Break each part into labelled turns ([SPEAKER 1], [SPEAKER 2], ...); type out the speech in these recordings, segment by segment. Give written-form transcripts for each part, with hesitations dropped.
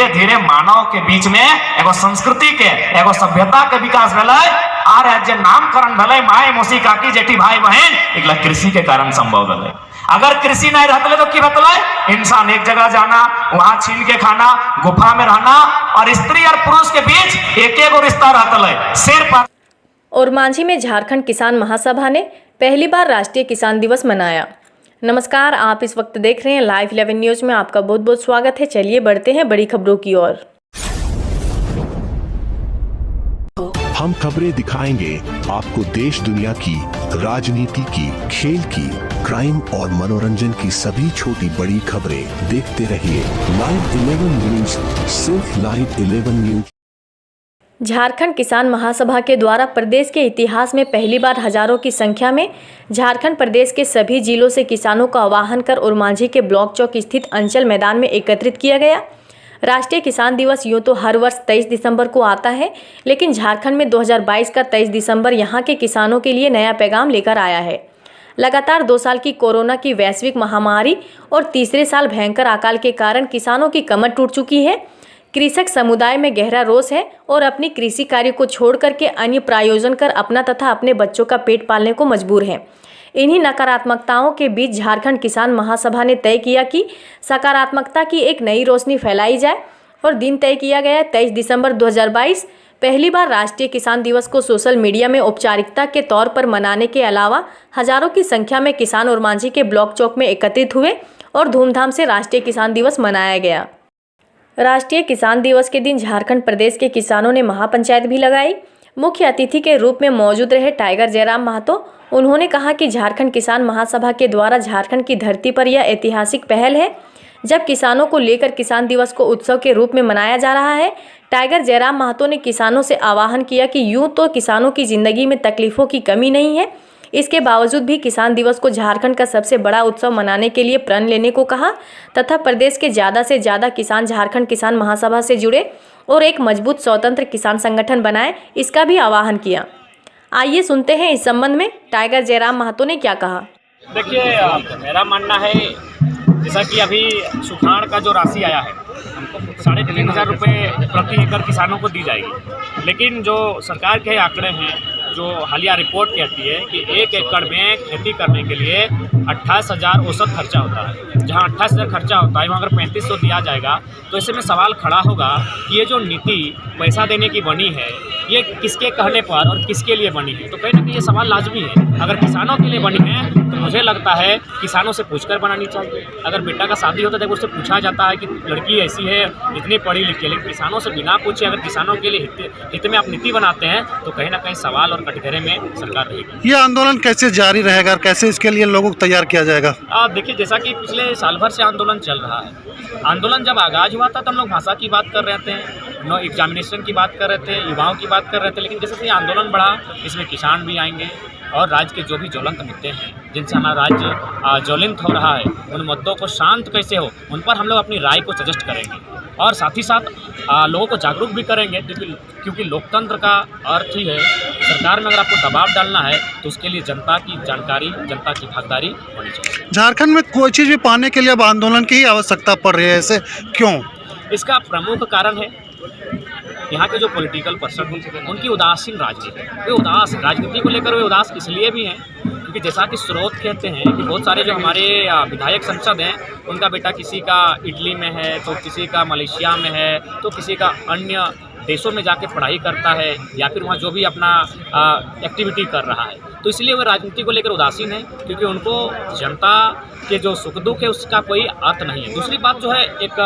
[SPEAKER 1] धीरे धीरे मानव के बीच में एगो संस्कृति के एगो सभ्यता के विकास भेलै और जे नामकरण भेलै माय मौसी काकी जेठी भाई बहन एकला कृषि के कारण संभव भेलै। अगर कृषि नहीं रहते तो की बतलाई, इंसान एक जगह जाना, वहां छीन के खाना, गुफा में रहना और स्त्री और पुरुष के बीच एक एक रिश्ता रहता सिर्फ।
[SPEAKER 2] और मांझी में झारखंड किसान महासभा ने पहली बार राष्ट्रीय किसान दिवस मनाया। नमस्कार, आप इस वक्त देख रहे हैं लाइव 11 न्यूज में, आपका बहुत बहुत स्वागत है। चलिए बढ़ते हैं बड़ी खबरों की ओर।
[SPEAKER 3] हम खबरें दिखाएंगे आपको देश दुनिया की, राजनीति की, खेल की, क्राइम और मनोरंजन की सभी छोटी बड़ी खबरें। देखते रहिए लाइव 11 न्यूज, सिर्फ लाइव 11 न्यूज।
[SPEAKER 2] झारखंड किसान महासभा के द्वारा प्रदेश के इतिहास में पहली बार हजारों की संख्या में झारखंड प्रदेश के सभी जिलों से किसानों का आह्वान कर उरमांझी के ब्लॉक चौक स्थित अंचल मैदान में एकत्रित किया गया। राष्ट्रीय किसान दिवस यूँ तो हर वर्ष 23 दिसंबर को आता है, लेकिन झारखंड में 2022 का 23 दिसंबर यहाँ के किसानों के लिए नया पैगाम लेकर आया है। लगातार 2 साल की कोरोना की वैश्विक महामारी और तीसरे साल भयंकर अकाल के कारण किसानों की कमर टूट चुकी है। कृषक समुदाय में गहरा रोष है और अपनी कृषि कार्य को छोड़ करके अन्य प्रायोजन कर अपना तथा अपने बच्चों का पेट पालने को मजबूर हैं। इन्हीं नकारात्मकताओं के बीच झारखंड किसान महासभा ने तय किया कि सकारात्मकता की एक नई रोशनी फैलाई जाए और दिन तय किया गया 23 दिसंबर 2022। पहली बार राष्ट्रीय किसान दिवस को सोशल मीडिया में औपचारिकता के तौर पर मनाने के अलावा हजारों की संख्या में किसान उरमांझी के ब्लॉक चौक में एकत्रित हुए और धूमधाम से राष्ट्रीय किसान दिवस मनाया गया। राष्ट्रीय किसान दिवस के दिन झारखंड प्रदेश के किसानों ने महापंचायत भी लगाई। मुख्य अतिथि के रूप में मौजूद रहे टाइगर जयराम महतो। उन्होंने कहा कि झारखंड किसान महासभा के द्वारा झारखंड की धरती पर यह ऐतिहासिक पहल है जब किसानों को लेकर किसान दिवस को उत्सव के रूप में मनाया जा रहा है। टाइगर जयराम महतो ने किसानों से आह्वान किया कि यूं तो किसानों की जिंदगी में तकलीफों की कमी नहीं है, इसके बावजूद भी किसान दिवस को झारखंड का सबसे बड़ा उत्सव मनाने के लिए प्रण लेने को कहा तथा प्रदेश के ज़्यादा से ज़्यादा किसान झारखंड किसान महासभा से जुड़े और एक मजबूत स्वतंत्र किसान संगठन बनाए, इसका भी आह्वान किया। आइए सुनते हैं इस संबंध में टाइगर जयराम महतो ने क्या कहा।
[SPEAKER 4] देखिए, मेरा मानना है जैसा कि अभी सुखाड़ का जो राशि आया है हमको 3,500 रुपये प्रति एकड़ किसानों को दी जाएगी, लेकिन जो सरकार के आंकड़े हैं, जो हालिया रिपोर्ट कहती है कि 1 एकड़ में खेती करने के लिए 28,000 औसत खर्चा होता है। जहां 28,000 खर्चा होता है वहां अगर 3500 दिया जाएगा तो ऐसे में सवाल खड़ा होगा कि ये जो नीति पैसा देने की बनी है ये किसके कहने पर और किसके लिए बनी है। तो कहीं ना कहीं ये सवाल लाजमी है। अगर किसानों के लिए बनी है तो मुझे लगता है किसानों से पूछकर बनानी चाहिए। अगर बेटा का शादी होता है तो उससे पूछा जाता है कि लड़की ऐसी है, इतनी पढ़ी लिखी है, लेकिन किसानों से बिना पूछे अगर किसानों के लिए हित में आप नीति बनाते हैं तो कहीं ना कहीं सवाल और कटघरे में सरकार रहेगी।
[SPEAKER 5] ये आंदोलन कैसे जारी रहेगा और कैसे इसके लिए लोगों को तैयार किया जाएगा?
[SPEAKER 4] देखिए, जैसा कि पिछले साल भर से आंदोलन चल रहा है। आंदोलन जब आगाज हुआ था तब हम लोग भाषा की बात कर रहे थे, नो एग्जामिनेशन की बात कर रहे थे, युवाओं की बात कर रहे थे, लेकिन जैसे जैसे आंदोलन बढ़ा इसमें किसान भी आएंगे और राज्य के जो भी ज्वलंत मुद्दे हैं जिनसे हमारा राज्य ज्वलित हो रहा है, उन मुद्दों को शांत कैसे हो उन पर हम लोग अपनी राय को सजेस्ट करेंगे और साथ ही साथ लोगों को जागरूक भी करेंगे, क्योंकि लोकतंत्र का अर्थ ही है सरकार में अगर आपको दबाव डालना है तो उसके लिए जनता की जानकारी, जनता की भागीदारी होनी चाहिए।
[SPEAKER 5] झारखंड में कोई चीज़ भी पाने के लिए अब आंदोलन की ही आवश्यकता पड़ रही है, ऐसे क्यों?
[SPEAKER 4] इसका प्रमुख कारण है यहाँ के जो पॉलिटिकल पर्सन हैं उनकी उदासीन राजनीति। वे उदास राजनीति को लेकर वे उदास इसलिए भी हैं क्योंकि जैसा कि स्रोत कहते हैं कि बहुत सारे जो हमारे विधायक संसद हैं उनका बेटा किसी का इटली में है, तो किसी का मलेशिया में है, तो किसी का अन्य देशों में जाके पढ़ाई करता है या फिर वहाँ जो भी अपना एक्टिविटी कर रहा है। तो इसलिए वे राजनीति को लेकर उदासीन है क्योंकि उनको जनता के जो सुख दुख है उसका कोई अर्थ नहीं है। दूसरी बात जो है, एक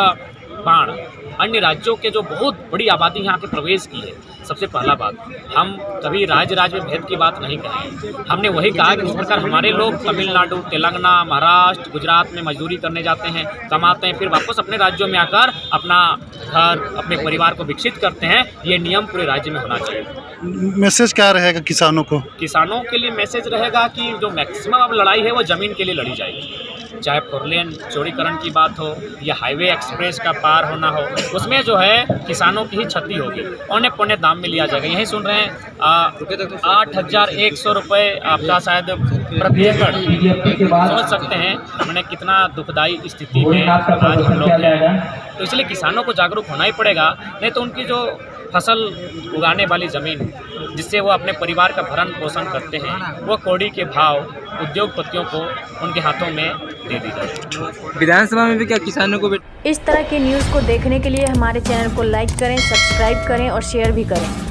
[SPEAKER 4] बाण अन्य राज्यों के जो बहुत बड़ी आबादी यहाँ के प्रवेश की है। सबसे पहला बात, हम कभी राज्य में भेद की बात नहीं कहें। हमने वही कहा कि जिस प्रकार हमारे लोग तमिलनाडु, तेलंगाना, महाराष्ट्र, गुजरात में मजदूरी करने जाते हैं, कमाते हैं, फिर वापस अपने राज्यों में आकर अपना घर, अपने परिवार को विकसित करते हैं, ये नियम पूरे राज्य में होना चाहिए।
[SPEAKER 5] मैसेज क्या रहेगा किसानों को?
[SPEAKER 4] किसानों के लिए मैसेज रहेगा कि जो मैक्सिमम अब लड़ाई है वो ज़मीन के लिए लड़ी जाएगी। चाहे फोरलेन चौड़ीकरण की बात हो या हाईवे एक्सप्रेस का पार होना हो, उसमें जो है किसानों की ही क्षति होगी, औने पौने दाम में लिया जाएगा। यही सुन रहे हैं 8,100 रुपये आपका शायद प्रति एकड़। समझ सकते हैं हमने कितना दुखदायी स्थिति में आज हम लोग हैं। तो इसलिए किसानों को जागरूक होना ही पड़ेगा, नहीं तो उनकी जो फसल उगाने वाली ज़मीन जिससे वो अपने परिवार का भरण पोषण करते हैं वो कौड़ी के भाव उद्योगपतियों को उनके हाथों में दे दी जाए।
[SPEAKER 6] विधानसभा में भी क्या किसानों को
[SPEAKER 2] इस तरह की न्यूज़ को देखने के लिए हमारे चैनल को लाइक करें, सब्सक्राइब करें और शेयर भी करें।